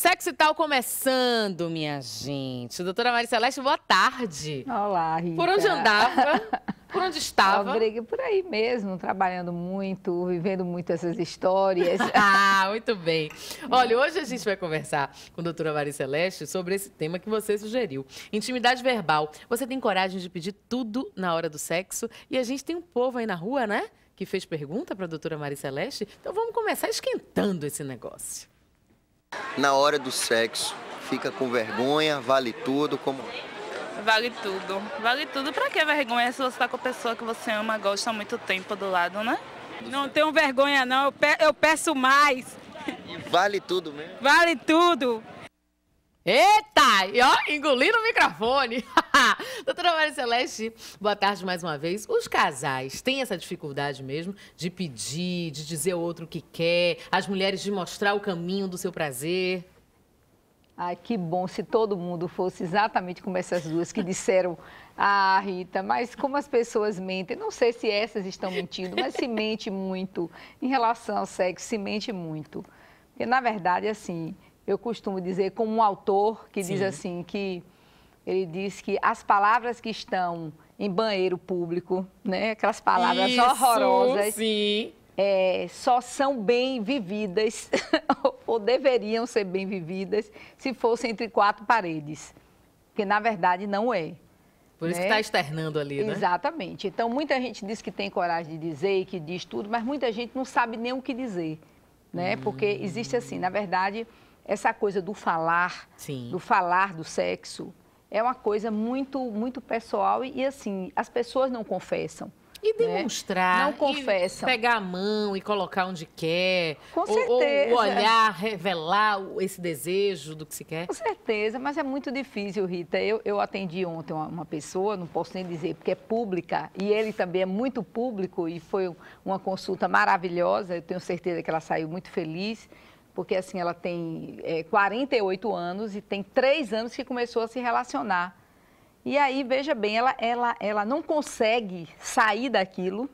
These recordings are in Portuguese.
Sexo e Tal começando, minha gente. Doutora Maria Celeste, boa tarde. Olá, Rita. Por onde andava? Por onde estava? Por aí mesmo, trabalhando muito, vivendo muito essas histórias. Muito bem. Olha, hoje a gente vai conversar com a doutora Maria Celeste sobre esse tema que você sugeriu. Intimidade verbal. Você tem coragem de pedir tudo na hora do sexo? E a gente tem um povo aí na rua, né? Que fez pergunta para a doutora Maria Celeste. Então vamos começar esquentando esse negócio. Na hora do sexo, fica com vergonha, vale tudo, como... Vale tudo. Vale tudo. Pra que vergonha se você tá com a pessoa que você ama, gosta há muito tempo do lado, né? Não tenho vergonha não, eu peço mais. E vale tudo mesmo? Vale tudo. Eita! E ó, engolindo o microfone. Doutora Maria Celeste, boa tarde mais uma vez. Os casais têm essa dificuldade mesmo de pedir, de dizer ao outro o que quer, as mulheres de mostrar o caminho do seu prazer? Ai, que bom se todo mundo fosse exatamente como essas duas que disseram, Rita, mas como as pessoas mentem, não sei se essas estão mentindo, mas se mente muito em relação ao sexo, se mente muito. Porque, na verdade, assim, eu costumo dizer, como um autor que diz assim, que ele diz que as palavras que estão em banheiro público, né, aquelas palavras horrorosas, só são bem vividas, ou deveriam ser bem vividas, se fossem entre quatro paredes. Porque, na verdade, não é. Por isso que está externando ali, né? Exatamente. Então, muita gente diz que tem coragem de dizer e que diz tudo, mas muita gente não sabe nem o que dizer, né? Porque existe assim, na verdade, essa coisa do falar, do sexo, é uma coisa muito, muito pessoal e assim, as pessoas não confessam. E demonstrar, não confessam. E pegar a mão e colocar onde quer. Com certeza. Ou olhar, revelar esse desejo do que se quer. Com certeza, mas é muito difícil, Rita. Eu atendi ontem uma pessoa, não posso nem dizer porque é pública, e ele também é muito público e foi uma consulta maravilhosa. Eu tenho certeza que ela saiu muito feliz, porque assim, ela tem 48 anos e tem 3 anos que começou a se relacionar. E aí, veja bem, ela não consegue sair daquilo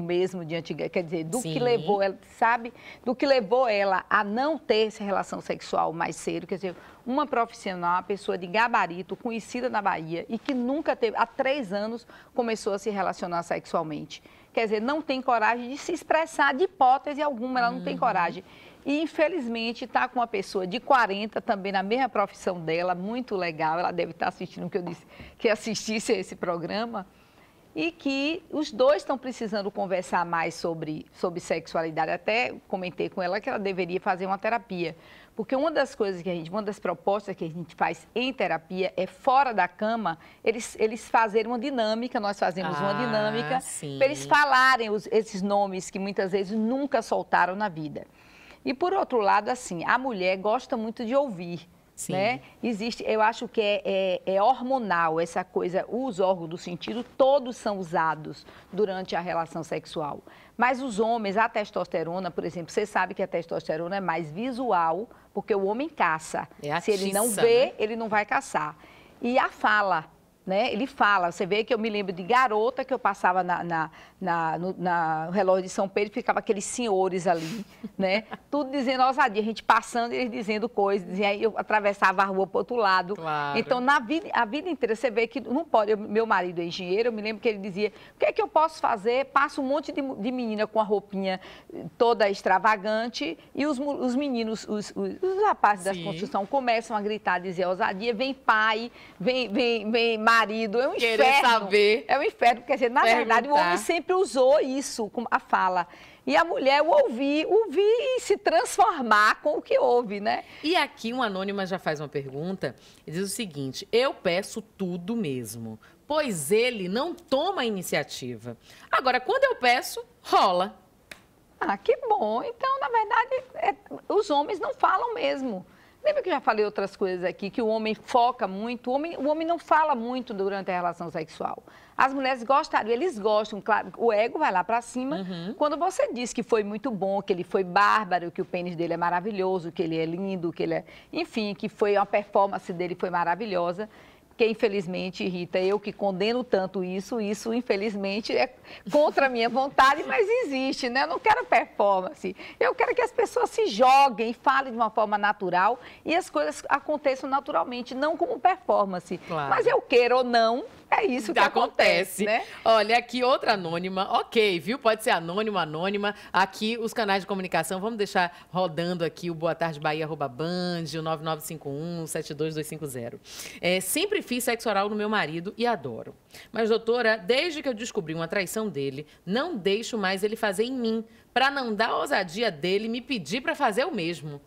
mesmo de antiga, quer dizer, do que levou ela, sabe? Do que levou ela a não ter essa relação sexual mais cedo, quer dizer, uma profissional, uma pessoa de gabarito, conhecida na Bahia e que nunca teve, há 3 anos, começou a se relacionar sexualmente. Quer dizer, não tem coragem de se expressar de hipótese alguma, ela não tem coragem. E, infelizmente, está com uma pessoa de 40, também na mesma profissão dela, muito legal. Ela deve estar assistindo o que eu disse, que assistisse a esse programa. E que os dois estão precisando conversar mais sobre sexualidade. Até comentei com ela que ela deveria fazer uma terapia. Porque uma das coisas uma das propostas que a gente faz em terapia é, fora da cama, eles fazerem uma dinâmica, nós fazemos uma dinâmica, para eles falarem esses nomes que muitas vezes nunca soltaram na vida. E, por outro lado, assim, a mulher gosta muito de ouvir, né? Existe, eu acho que é hormonal essa coisa, os órgãos do sentido todos são usados durante a relação sexual. Mas os homens, a testosterona, por exemplo, você sabe que a testosterona é mais visual, porque o homem caça. Se ele não vê, né? Ele não vai caçar. E a fala, né? Ele fala, você vê que eu me lembro de garota que eu passava no relógio de São Pedro, ficava aqueles senhores ali, né? Tudo dizendo ousadia, a gente passando e eles dizendo coisas, e aí eu atravessava a rua para o outro lado. Claro. Então, a vida inteira, você vê que não pode, meu marido é engenheiro, eu me lembro que ele dizia, o que é que eu posso fazer? Passa um monte de menina com a roupinha toda extravagante e os meninos, os rapazes da construção começam a gritar, dizer ousadia, vem pai, vem marido, é um inferno. Querer saber. É um inferno, quer dizer, na verdade, o homem sempre usou isso, a fala. E a mulher ouvir e se transformar com o que ouve, né? E aqui uma anônima já faz uma pergunta e diz o seguinte: eu peço tudo mesmo, pois ele não toma a iniciativa. Agora, quando eu peço, rola. Que bom. Então, na verdade, os homens não falam mesmo. Lembra que eu já falei outras coisas aqui, que o homem foca muito, o homem não fala muito durante a relação sexual. As mulheres gostariam, eles gostam, claro, o ego vai lá pra cima. Quando você diz que foi muito bom, que ele foi bárbaro, que o pênis dele é maravilhoso, que ele é lindo, que ele é... Enfim, que foi a performance dele foi maravilhosa. porque infelizmente, Rita, eu que condeno tanto isso infelizmente é contra a minha vontade, mas existe, né? Eu não quero performance, eu quero que as pessoas se joguem, falem de uma forma natural e as coisas aconteçam naturalmente, não como performance. Claro. Mas eu queira ou não, é isso que acontece, né? Olha, aqui outra anônima, ok, viu? Pode ser anônima, anônima. Aqui os canais de comunicação, vamos deixar rodando aqui o Boa Tarde Bahia, @band, o 9951-72250. Sempre fiz sexo oral no meu marido e adoro. Mas, doutora, desde que eu descobri uma traição dele, não deixo mais ele fazer em mim, para não dar a ousadia dele me pedir para fazer o mesmo.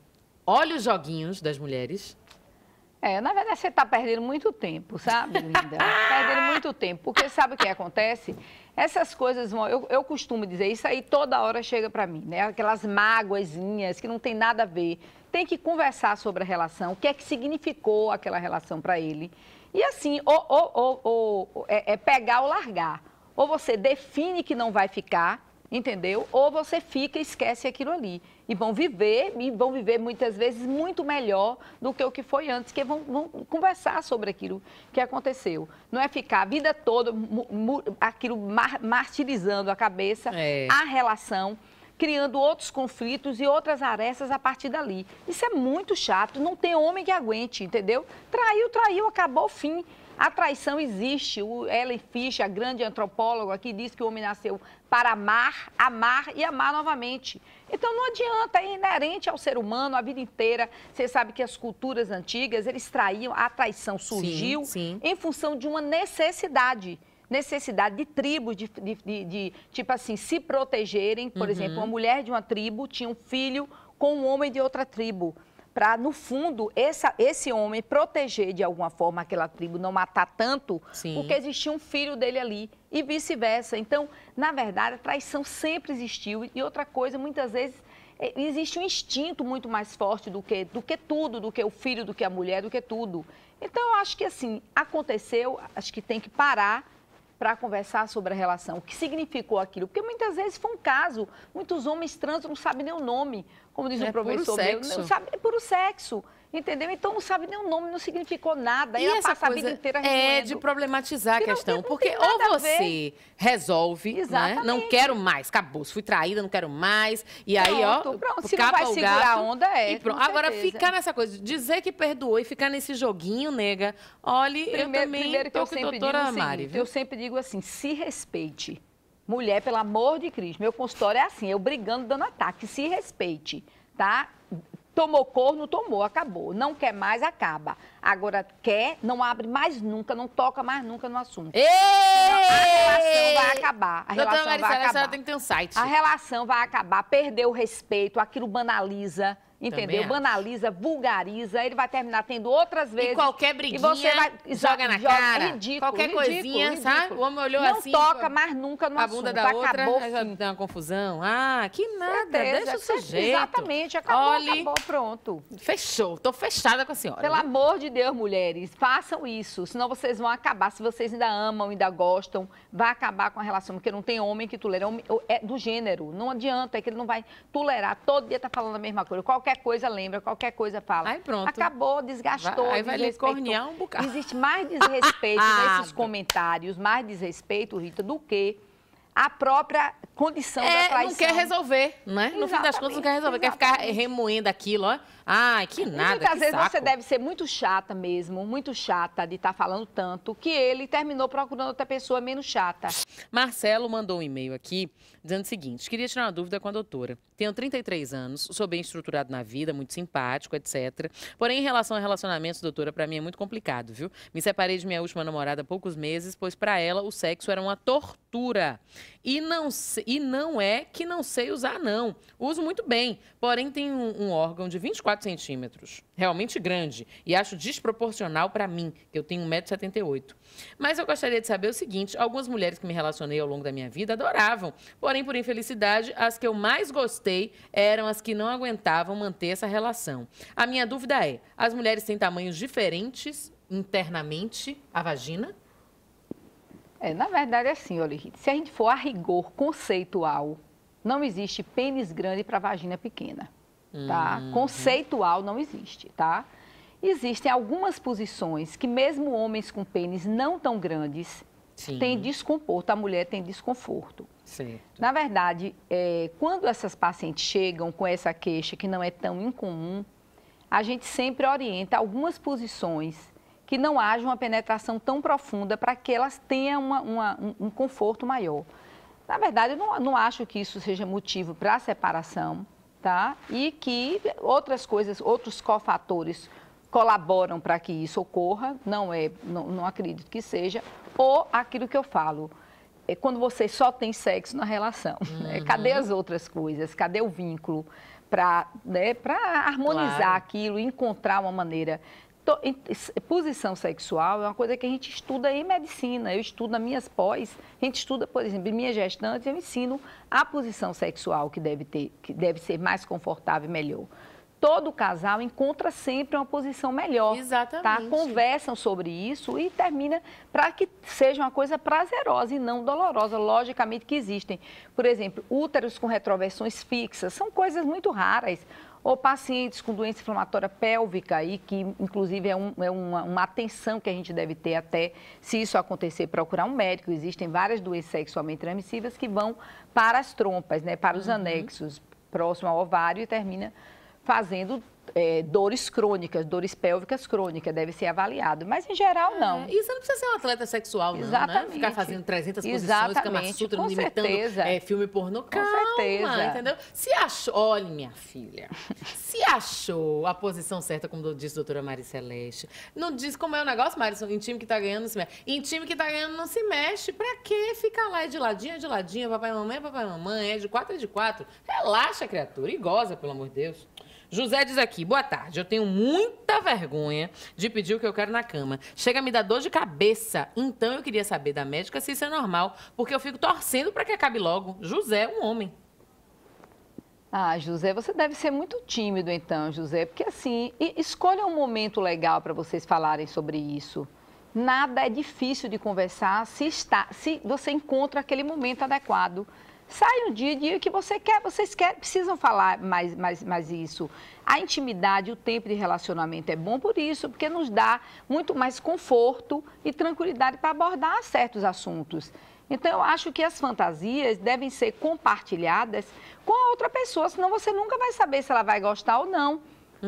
Olha os joguinhos das mulheres. Na verdade, você está perdendo muito tempo, sabe, linda? Perdendo muito tempo, porque sabe o que acontece? Essas coisas vão... Eu costumo dizer, isso aí toda hora chega para mim, né? Aquelas mágoazinhas que não tem nada a ver. Tem que conversar sobre a relação, o que é que significou aquela relação para ele. E assim, é pegar ou largar. Ou você define que não vai ficar, entendeu? Ou você fica e esquece aquilo ali. E vão viver muitas vezes muito melhor do que o que foi antes, que vão conversar sobre aquilo que aconteceu. Não é ficar a vida toda aquilo martirizando a cabeça, a relação, criando outros conflitos e outras arestas a partir dali. Isso é muito chato, não tem homem que aguente, entendeu? Traiu, acabou o fim. A traição existe. O Ellen Fischer, a grande antropóloga, aqui diz que o homem nasceu para amar e amar novamente. Então não adianta, é inerente ao ser humano a vida inteira. Você sabe que as culturas antigas, eles traíam, a traição surgiu em função de uma necessidade de tribos, de tipo assim, se protegerem. Por exemplo, uma mulher de uma tribo tinha um filho com um homem de outra tribo, para, no fundo, esse homem proteger de alguma forma aquela tribo, não matar tanto, porque existia um filho dele ali e vice-versa. Então, na verdade, a traição sempre existiu. E outra coisa, muitas vezes, existe um instinto muito mais forte do que tudo, do que o filho, do que a mulher, do que tudo. Então, eu acho que, assim, aconteceu, acho que tem que parar para conversar sobre a relação, o que significou aquilo. Porque muitas vezes foi um caso, muitos homens trans não sabem nem o nome, como diz um professor meu, não sabe, é puro sexo, entendeu? Então não sabe nem o nome, não significou nada. E essa passa a vida inteira remoendo. De problematizar a questão, porque ou você resolve, né? Não quero mais, acabou, fui traída, não quero mais, e aí, pronto, se não vai segurar a onda, e pronto. Agora, ficar nessa coisa, dizer que perdoou e ficar nesse joguinho, nega, olha, eu também tô com a doutora Mari. Eu sempre digo assim, se respeite. Mulher, pelo amor de Cristo, meu consultório é assim, eu brigando, dando ataque, se respeite, tá? Tomou corno, tomou, acabou. Não quer mais, acaba. Agora, quer, não abre mais nunca, não toca mais nunca no assunto. Ei! A relação vai acabar. A relação vai acabar. A senhora tem que ter um site. A relação vai acabar, perdeu o respeito, aquilo banaliza. Entendeu? Banaliza, vulgariza, ele vai terminar tendo outras vezes. E qualquer briguinha, e você vai, joga na cara. Ridículo, qualquer coisinha, sabe? O homem olhou não assim. Não toca mais nunca no assunto. A bunda da outra, acabou, já tem uma confusão. Ah, que nada, deixa o sujeito. Exatamente, acabou, pronto. Fechou, tô fechada com a senhora. Pelo amor de Deus, mulheres, façam isso, senão vocês vão acabar. Se vocês ainda amam, ainda gostam, vai acabar com a relação, porque não tem homem que tolera. É do gênero, não adianta, é que ele não vai tolerar. Todo dia tá falando a mesma coisa, qualquer coisa lembra, qualquer coisa fala. Aí pronto. Acabou, desgastou, aí vai lhe cornear um bocado. Existe mais desrespeito nesses comentários, mais desrespeito, Rita, do que a própria condição da traição. Não quer resolver, né? No fim das contas, não quer resolver. Quer ficar remoendo aquilo, ó. Ai, que nada, muitas vezes você deve ser muito chata mesmo, muito chata de estar falando tanto, que ele terminou procurando outra pessoa menos chata. Marcelo mandou um e-mail aqui dizendo o seguinte: queria tirar uma dúvida com a doutora. Tenho 33 anos, sou bem estruturado na vida, muito simpático, etc. Porém, em relação a relacionamentos, doutora, pra mim é muito complicado, viu? Me separei de minha última namorada há poucos meses, pois pra ela o sexo era uma tortura. E não é que não sei usar, não. Uso muito bem, porém tenho um órgão de 24 centímetros, realmente grande, e acho desproporcional para mim, que eu tenho 1,78 m. Mas eu gostaria de saber o seguinte: algumas mulheres que me relacionei ao longo da minha vida adoravam, porém, por infelicidade, as que eu mais gostei eram as que não aguentavam manter essa relação. A minha dúvida é: as mulheres têm tamanhos diferentes internamente a vagina? Na verdade é assim, olha, se a gente for a rigor conceitual, não existe pênis grande para vagina pequena, tá? Conceitual não existe, tá? Existem algumas posições que mesmo homens com pênis não tão grandes têm desconforto, a mulher tem desconforto. Certo. Na verdade, quando essas pacientes chegam com essa queixa que não é tão incomum, a gente sempre orienta algumas posições que não haja uma penetração tão profunda para que elas tenham um conforto maior. Na verdade, eu não acho que isso seja motivo para a separação, tá? E que outras coisas, outros cofatores colaboram para que isso ocorra, não acredito que seja, ou aquilo que eu falo, quando você só tem sexo na relação, né? Cadê as outras coisas? Cadê o vínculo para harmonizar aquilo, encontrar uma maneira... Posição sexual é uma coisa que a gente estuda em medicina, eu estudo nas minhas pós, a gente estuda, por exemplo, em minhas gestantes, eu ensino a posição sexual que deve ser mais confortável e melhor. Todo casal encontra sempre uma posição melhor. Exatamente. Tá? Conversam sobre isso e termina para que seja uma coisa prazerosa e não dolorosa. Logicamente que existem, por exemplo, úteros com retroversões fixas, são coisas muito raras. Ou pacientes com doença inflamatória pélvica, e que inclusive é uma atenção que a gente deve ter até, se isso acontecer, procurar um médico. Existem várias doenças sexualmente transmissíveis que vão para as trompas, né, para os anexos, próximo ao ovário, e termina fazendo dores crônicas, dores pélvicas crônicas, deve ser avaliado. Mas, em geral, não. E você não precisa ser um atleta sexual, não, Exatamente. né? Ficar fazendo 300 posições, Exatamente. Kama Sutra, Com imitando filme pornô. Com certeza. Entendeu? Se achou... Olha, minha filha, se achou a posição certa, como disse a doutora Mari Celeste, não diz como é o negócio, Mari, em time que tá ganhando não se mexe. Em time que tá ganhando não se mexe. Pra quê? Fica lá, é de ladinho, papai e mamãe, é de 4 é de 4. Relaxa, criatura, e goza, pelo amor de Deus. José diz aqui, boa tarde, eu tenho muita vergonha de pedir o que eu quero na cama. Chega a me dar dor de cabeça, então eu queria saber da médica se isso é normal, porque eu fico torcendo para que acabe logo. José, um homem. Ah, José, você deve ser muito tímido então, José, porque assim, escolha um momento legal para vocês falarem sobre isso. Nada é difícil de conversar se você encontra aquele momento adequado. Sai um dia que vocês precisam falar mais isso. A intimidade, o tempo de relacionamento é bom por isso, porque nos dá muito mais conforto e tranquilidade para abordar certos assuntos. Então, eu acho que as fantasias devem ser compartilhadas com a outra pessoa, senão você nunca vai saber se ela vai gostar ou não.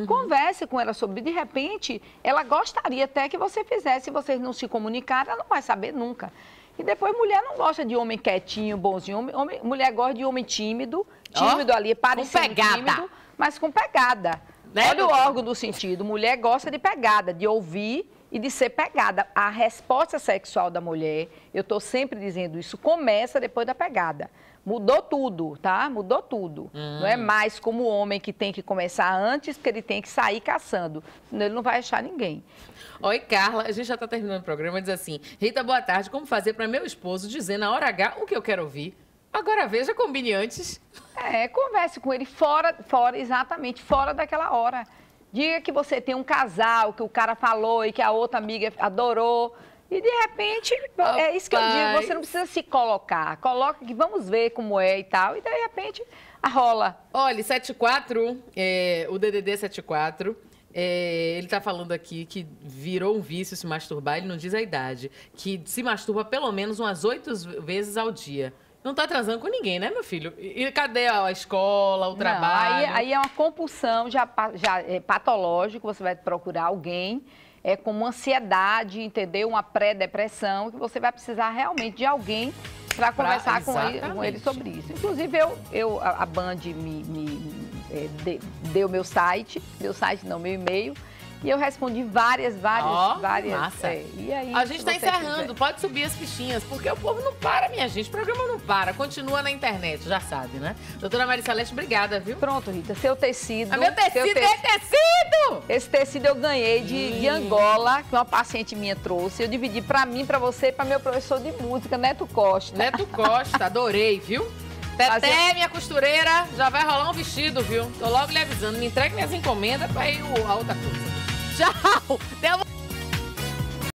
Converse com ela sobre, de repente, ela gostaria até que você fizesse, se vocês não se comunicarem, ela não vai saber nunca. E depois, mulher não gosta de homem quietinho, bonzinho. Mulher gosta de homem tímido ali, parecendo tímido, mas com pegada. Né? Olha o órgão do sentido. Mulher gosta de pegada, de ouvir e de ser pegada. A resposta sexual da mulher, eu estou sempre dizendo isso, começa depois da pegada. Mudou tudo, tá? Mudou tudo. Não é mais como o homem que tem que começar antes, porque ele tem que sair caçando. Senão ele não vai achar ninguém. Oi, Carla. A gente já está terminando o programa. Diz assim, Rita, boa tarde. Como fazer para meu esposo dizer na hora H o que eu quero ouvir? Agora veja, combine antes. Converse com ele exatamente fora daquela hora. Diga que você tem um casal, que o cara falou e que a outra amiga adorou. E, de repente, é isso que eu digo, você não precisa se colocar. Coloca que vamos ver como é e tal, e, de repente, rola. Olha, 74, o DDD 74, ele tá falando aqui que virou um vício se masturbar, ele não diz a idade, que se masturba pelo menos umas 8 vezes ao dia. Não tá transando com ninguém, né, meu filho? E cadê a escola, o trabalho? Aí é uma compulsão já é patológico, você vai procurar alguém... como ansiedade, entendeu? Uma pré-depressão, que você vai precisar realmente de alguém para conversar com ele sobre isso. Inclusive, a Band deu meu e-mail, e eu respondi várias. Massa. E aí, a gente está encerrando, pode subir as fichinhas, porque o povo não para, minha gente. O programa não para, continua na internet, já sabe, né? Doutora Mari Celeste, obrigada, viu? Pronto, Rita, seu tecido. Meu tecido é tecido! Esse tecido eu ganhei de Angola, que uma paciente minha trouxe. Eu dividi para mim, para você e para meu professor de música, Neto Costa. Neto Costa, adorei, viu? Teté, minha costureira, já vai rolar um vestido, viu? Tô logo lhe avisando, me entregue minhas encomendas para ir a outra coisa. Tchau! Até amanhã!